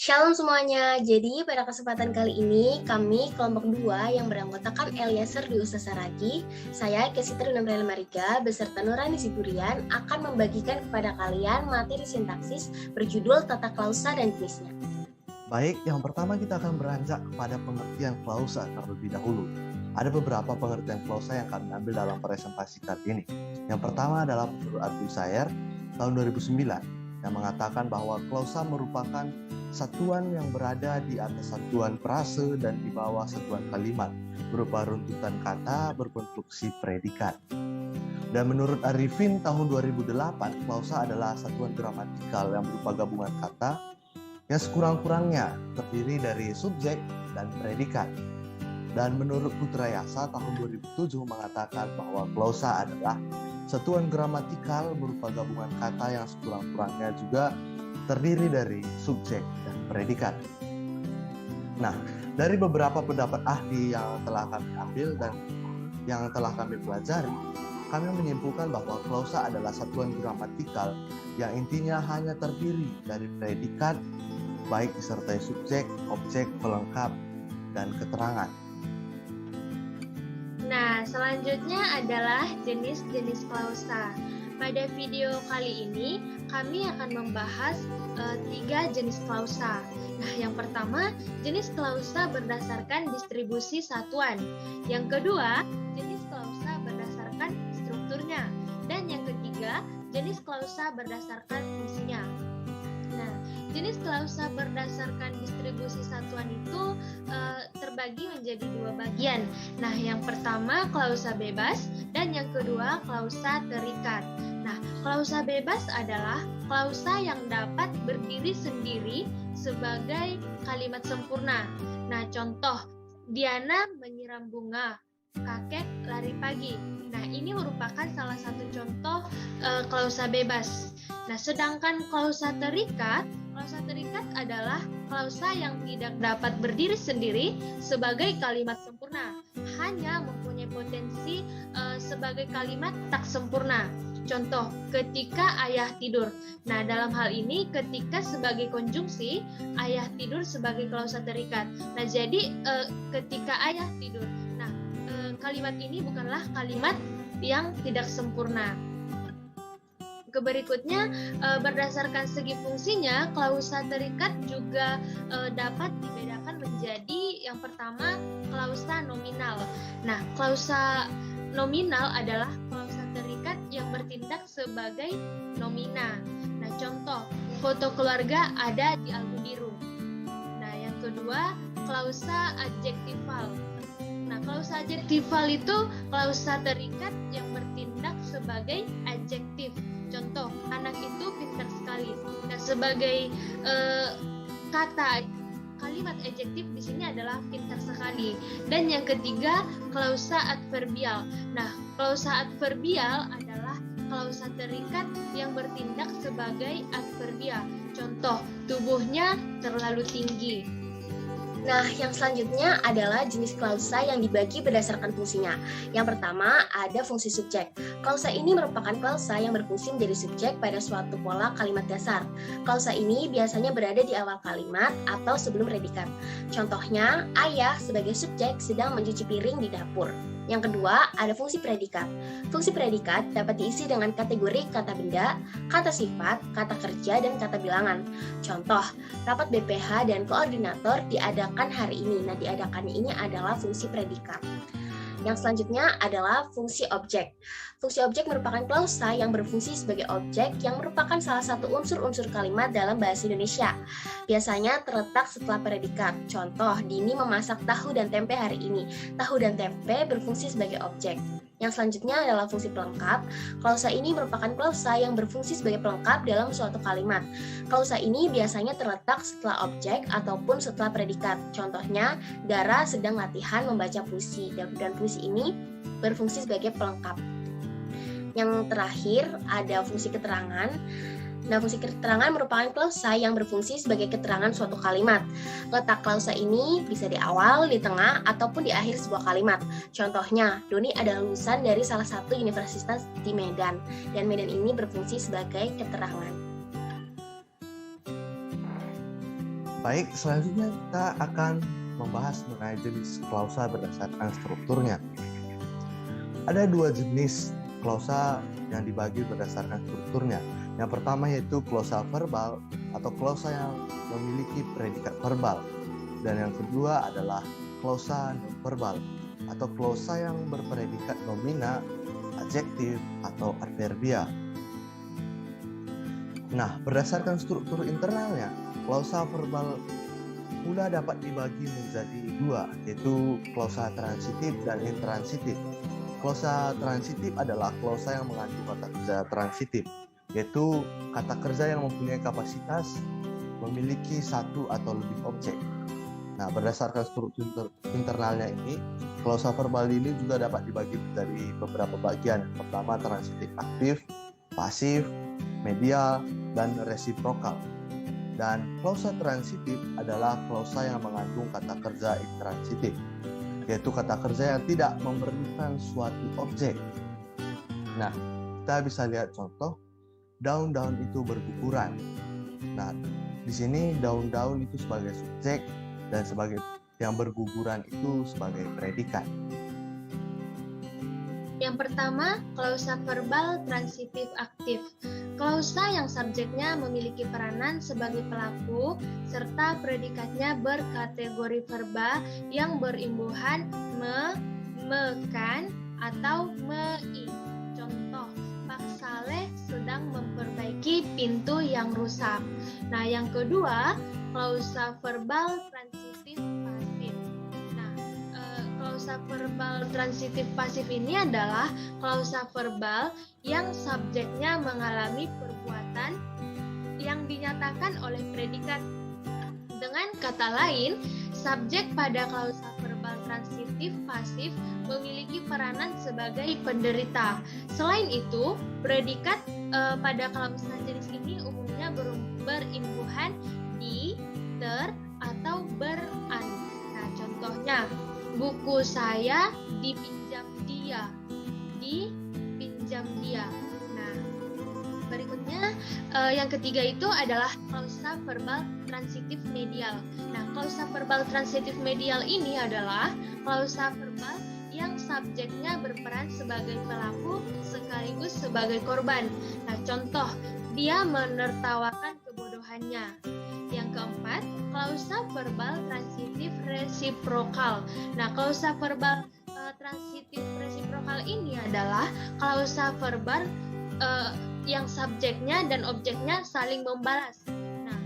Shalom semuanya, jadi pada kesempatan kali ini kami kelompok 2 yang beranggotakan Eliezer Dwi Saragi, saya Kesiter Unamrela Mariga beserta Nurani Ziburian akan membagikan kepada kalian materi sintaksis berjudul tata klausa dan jenisnya. Baik, yang pertama kita akan beranjak kepada pengertian klausa terlebih dahulu. Ada beberapa pengertian klausa yang kami ambil dalam presentasi kali ini. Yang pertama adalah menurut Althusser tahun 2009 yang mengatakan bahwa klausa merupakan satuan yang berada di atas satuan frase dan di bawah satuan kalimat berupa runtutan kata berkonstruksi predikat. Dan menurut Arifin tahun 2008, klausa adalah satuan gramatikal yang berupa gabungan kata yang sekurang-kurangnya terdiri dari subjek dan predikat. Dan menurut Putrayasa tahun 2007 mengatakan bahwa klausa adalah satuan gramatikal berupa gabungan kata yang sekurang-kurangnya juga terdiri dari subjek dan predikat. Nah, dari beberapa pendapat ahli yang telah kami ambil dan yang telah kami pelajari, kami menyimpulkan bahwa klausa adalah satuan gramatikal yang intinya hanya terdiri dari predikat, baik disertai subjek, objek, pelengkap, dan keterangan. Nah, selanjutnya adalah jenis-jenis klausa. Pada video kali ini, kami akan membahas 3 jenis klausa. Nah, yang pertama, jenis klausa berdasarkan distribusi satuan. Yang kedua, jenis klausa berdasarkan strukturnya. Dan yang ketiga, jenis klausa berdasarkan fungsinya. Nah, jenis klausa berdasarkan distribusi satuan itu terbagi menjadi 2 bagian. Nah, yang pertama klausa bebas dan yang kedua klausa terikat. Nah, klausa bebas adalah klausa yang dapat berdiri sendiri sebagai kalimat sempurna. Nah, contoh, Diana menyiram bunga, kakek lari pagi. Nah, ini merupakan salah satu contoh klausa bebas. Nah, sedangkan klausa terikat adalah klausa yang tidak dapat berdiri sendiri sebagai kalimat sempurna, hanya mempunyai potensi sebagai kalimat tak sempurna. Contoh, ketika ayah tidur. Nah, dalam hal ini ketika sebagai konjungsi, ayah tidur sebagai klausa terikat. Nah, jadi ketika ayah tidur. Nah, kalimat ini bukanlah kalimat yang tidak sempurna. Berikutnya, berdasarkan segi fungsinya, klausa terikat juga dapat dibedakan menjadi yang pertama klausa nominal. Nah, klausa nominal adalah klausa terikat yang bertindak sebagai nomina. Nah, contoh, foto keluarga ada di album biru. Nah, yang kedua, klausa adjektifal. Nah, klausa adjektifal itu klausa terikat yang bertindak sebagai adjektif. Contoh, anak itu pintar sekali. Nah, sebagai kata kalimat adjektif di sini adalah pintar sekali. Dan yang ketiga, klausa adverbial. Nah, klausa adverbial adalah klausa terikat yang bertindak sebagai adverbia. Contoh, tubuhnya terlalu tinggi. Nah, yang selanjutnya adalah jenis klausa yang dibagi berdasarkan fungsinya. Yang pertama, ada fungsi subjek. Klausa ini merupakan klausa yang berfungsi menjadi subjek pada suatu pola kalimat dasar. Klausa ini biasanya berada di awal kalimat atau sebelum predikat. Contohnya, ayah sebagai subjek sedang mencuci piring di dapur. Yang kedua, ada fungsi predikat. Fungsi predikat dapat diisi dengan kategori kata benda, kata sifat, kata kerja, dan kata bilangan. Contoh, rapat BPH dan koordinator diadakan hari ini. Nah, diadakannya ini adalah fungsi predikat. Yang selanjutnya adalah fungsi objek. Fungsi objek merupakan klausa yang berfungsi sebagai objek yang merupakan salah satu unsur-unsur kalimat dalam bahasa Indonesia. Biasanya terletak setelah predikat. Contoh, Dini memasak tahu dan tempe hari ini. Tahu dan tempe berfungsi sebagai objek. Yang selanjutnya adalah fungsi pelengkap. Klausa ini merupakan klausa yang berfungsi sebagai pelengkap dalam suatu kalimat. Klausa ini biasanya terletak setelah objek ataupun setelah predikat. Contohnya, Dara sedang latihan membaca puisi, dan puisi ini berfungsi sebagai pelengkap. Yang terakhir ada fungsi keterangan. Nah, fungsi keterangan merupakan klausa yang berfungsi sebagai keterangan suatu kalimat. Letak klausa ini bisa di awal, di tengah, ataupun di akhir sebuah kalimat. Contohnya, Doni adalah lulusan dari salah satu universitas di Medan, dan Medan ini berfungsi sebagai keterangan. Baik, selanjutnya kita akan membahas mengenai jenis klausa berdasarkan strukturnya. Ada dua jenis klausa yang dibagi berdasarkan strukturnya. Yang pertama yaitu klausa verbal atau klausa yang memiliki predikat verbal. Dan yang kedua adalah klausa non-verbal atau klausa yang berpredikat nomina, adjektif, atau adverbia. Nah, berdasarkan struktur internalnya, klausa verbal pula dapat dibagi menjadi dua, yaitu klausa transitif dan intransitif. Klausa transitif adalah klausa yang mengandung kata kerja transitif, yaitu kata kerja yang mempunyai kapasitas memiliki satu atau lebih objek. Nah, berdasarkan struktur internalnya ini, klausa verbal ini juga dapat dibagi menjadi beberapa bagian. Pertama, transitif aktif, pasif, medial, dan resiprokal. Dan klausa transitif adalah klausa yang mengandung kata kerja intransitif, yaitu kata kerja yang tidak memerlukan suatu objek. Nah, kita bisa lihat contoh, daun-daun itu berguguran. Nah, di sini daun-daun itu sebagai subjek dan sebagai yang berguguran itu sebagai predikat. Yang pertama, klausa verbal transitif aktif. Klausa yang subjeknya memiliki peranan sebagai pelaku serta predikatnya berkategori verba yang berimbuhan me, mekan, atau mei. Contoh, Pak Saleh sedang memperbaiki pintu yang rusak. Nah, yang kedua, klausa verbal transitif pasif. Nah, klausa verbal transitif pasif ini adalah klausa verbal yang subjeknya mengalami perbuatan yang dinyatakan oleh predikat. Dengan kata lain, subjek pada klausa verbal transitif pasif memiliki peranan sebagai penderita. Selain itu, predikat pada klausa jenis ini umumnya berimbuhan di, ter, atau beran. Nah, contohnya, buku saya dipinjam dia. Dipinjam dia. Nah, berikutnya yang ketiga itu adalah klausa verbal transitif medial. Nah, klausa verbal transitif medial ini adalah klausa verbal yang subjeknya berperan sebagai pelaku sekaligus sebagai korban. Nah, contoh, dia menertawakan kebodohannya. Yang keempat, klausa verbal transitif resiprokal. Nah, klausa verbal transitif resiprokal ini adalah klausa verbal yang subjeknya dan objeknya saling membalas. Nah,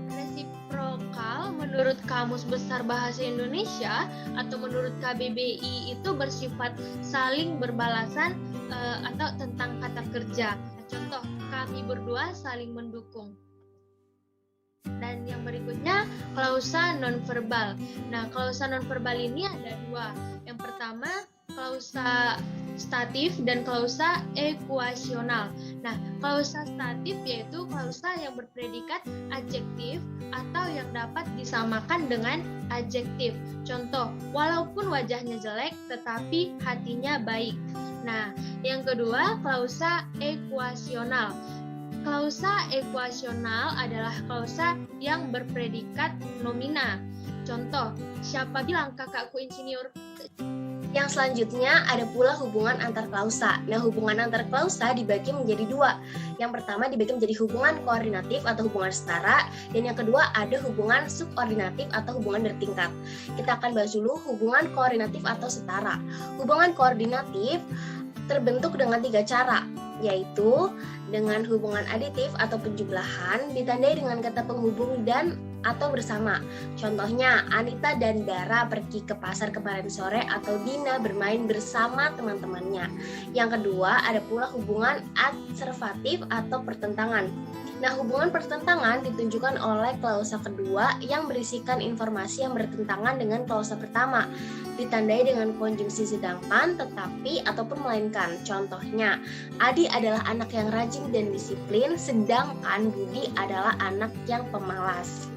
resiprokal menurut Kamus Besar Bahasa Indonesia atau menurut KBBI itu bersifat saling berbalasan atau tentang kata kerja. Nah, contoh, kami berdua saling mendukung. Dan yang berikutnya, klausa nonverbal. Nah, klausa nonverbal ini ada dua. Yang pertama, klausa statif dan klausa ekuasional. Nah, klausa statif yaitu klausa yang berpredikat adjektif atau yang dapat disamakan dengan adjektif. Contoh, walaupun wajahnya jelek tetapi hatinya baik. Nah, yang kedua, klausa ekuasional. Klausa ekuasional adalah klausa yang berpredikat nomina. Contoh, siapa bilang kakakku insinyur? Yang selanjutnya ada pula hubungan antar klausa. Nah, hubungan antar klausa dibagi menjadi dua. Yang pertama dibagi menjadi hubungan koordinatif atau hubungan setara, dan yang kedua ada hubungan subordinatif atau hubungan bertingkat. Kita akan bahas dulu hubungan koordinatif atau setara. Hubungan koordinatif terbentuk dengan tiga cara, yaitu dengan hubungan aditif atau penjumlahan ditandai dengan kata penghubung dan atau bersama. Contohnya, Anita dan Dara pergi ke pasar kemarin sore atau Dina bermain bersama teman-temannya. Yang kedua, ada pula hubungan adservatif atau pertentangan. Nah, hubungan pertentangan ditunjukkan oleh klausa kedua yang berisikan informasi yang bertentangan dengan klausa pertama, ditandai dengan konjungsi sedangkan, tetapi, ataupun melainkan. Contohnya, Adi adalah anak yang rajin dan disiplin, sedangkan Budi adalah anak yang pemalas.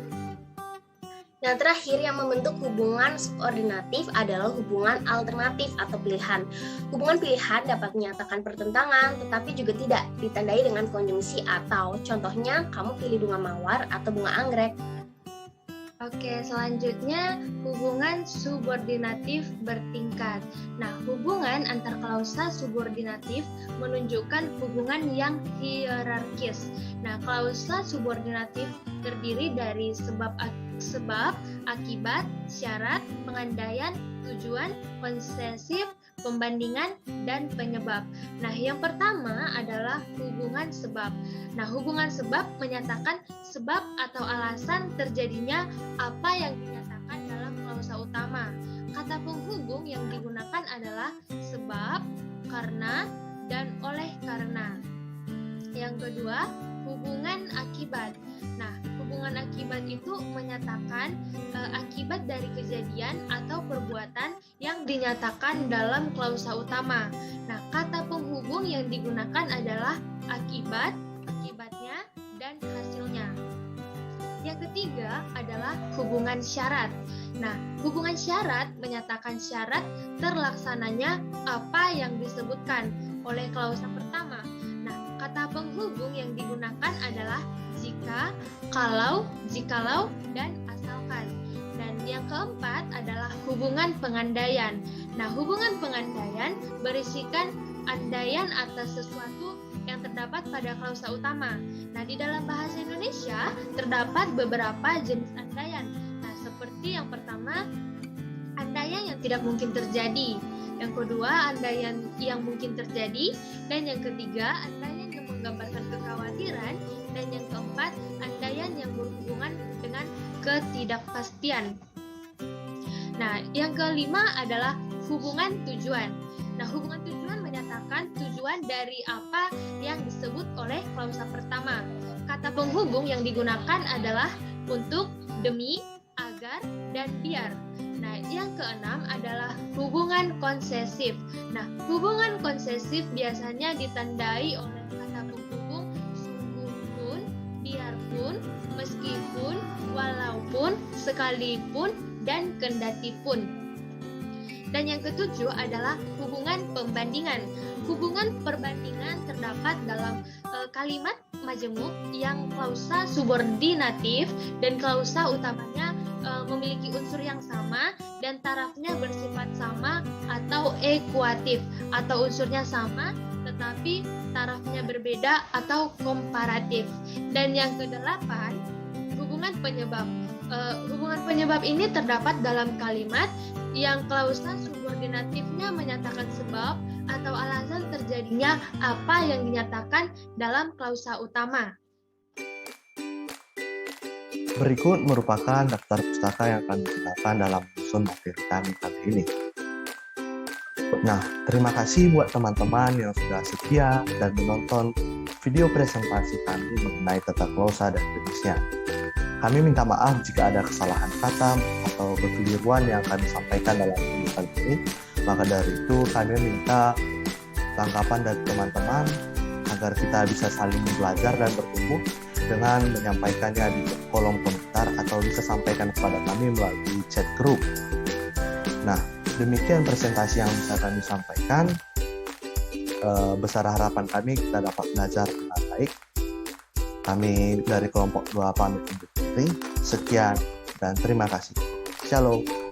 Nah, terakhir yang membentuk hubungan subordinatif adalah hubungan alternatif atau pilihan. Hubungan pilihan dapat menyatakan pertentangan, tetapi juga tidak ditandai dengan konjungsi atau. Contohnya, kamu pilih bunga mawar atau bunga anggrek. Oke, selanjutnya hubungan subordinatif bertingkat. Nah, hubungan antar klausa subordinatif menunjukkan hubungan yang hierarkis. Nah, klausa subordinatif terdiri dari sebab, akibat, syarat, pengandaian, tujuan, konsesif, pembandingan, dan penyebab. Nah, yang pertama adalah hubungan sebab. Nah, hubungan sebab menyatakan sebab atau alasan terjadinya apa yang dinyatakan dalam klausa utama. Kata penghubung yang digunakan adalah sebab, karena, dan oleh karena. Yang kedua, hubungan akibat. Nah, hubungan akibat itu menyatakan akibat dari kejadian atau perbuatan yang dinyatakan dalam klausa utama. Nah, kata penghubung yang digunakan adalah akibat, akibatnya, dan hasilnya. Yang ketiga adalah hubungan syarat. Nah, hubungan syarat menyatakan syarat terlaksananya apa yang disebutkan oleh klausa pertama. Nah, kata penghubung yang digunakan adalah jika, kalau, jikalau, dan asalkan. Dan yang keempat adalah hubungan pengandaian. Nah, hubungan pengandaian berisikan andaian atas sesuatu yang terdapat pada klausa utama. Nah, di dalam bahasa Indonesia terdapat beberapa jenis andaian. Nah, seperti yang pertama, andaian yang tidak mungkin terjadi. Yang kedua, andaian yang mungkin terjadi. Dan yang ketiga, andaian yang menggambarkan kekhawatiran. Dan yang keempat, andaian yang berhubungan dengan ketidakpastian. Nah, yang kelima adalah hubungan tujuan. Nah, hubungan tujuan menyatakan tujuan dari apa yang disebut oleh klausa pertama. Kata penghubung yang digunakan adalah untuk, demi, agar, dan biar. Nah, yang keenam adalah hubungan konsesif. Nah, hubungan konsesif biasanya ditandai oleh kata penghubung sungguh pun, biarpun, meskipun, walaupun, sekalipun, dan kendatipun. Dan yang ketujuh adalah hubungan pembandingan. Hubungan perbandingan terdapat dalam kalimat majemuk yang klausa subordinatif dan klausa utamanya memiliki unsur yang sama dan tarafnya bersifat sama atau ekuatif, atau unsurnya sama tetapi tarafnya berbeda atau komparatif. Dan yang kedelapan, hubungan penyebab. Hubungan penyebab ini terdapat dalam kalimat yang klausa subordinatifnya menyatakan sebab atau alasan terjadinya apa yang dinyatakan dalam klausa utama. Berikut merupakan daftar pustaka yang akan digunakan dalam menyusun materi kami kali ini. Nah, terima kasih buat teman-teman yang sudah setia dan menonton video presentasi kami mengenai tata klausa dan jenisnya. Kami minta maaf jika ada kesalahan kata atau kekeliruan yang kami sampaikan dalam video kali ini. Maka dari itu kami minta tanggapan dari teman-teman agar kita bisa saling belajar dan bertumbuh dengan menyampaikannya di kolom komentar atau bisa sampaikan kepada kami melalui chat group. Nah, demikian presentasi yang bisa kami sampaikan. Besar harapan kami kita dapat belajar dengan baik. Kami dari kelompok 2 pamit undur diri. Sekian dan terima kasih. Shalom.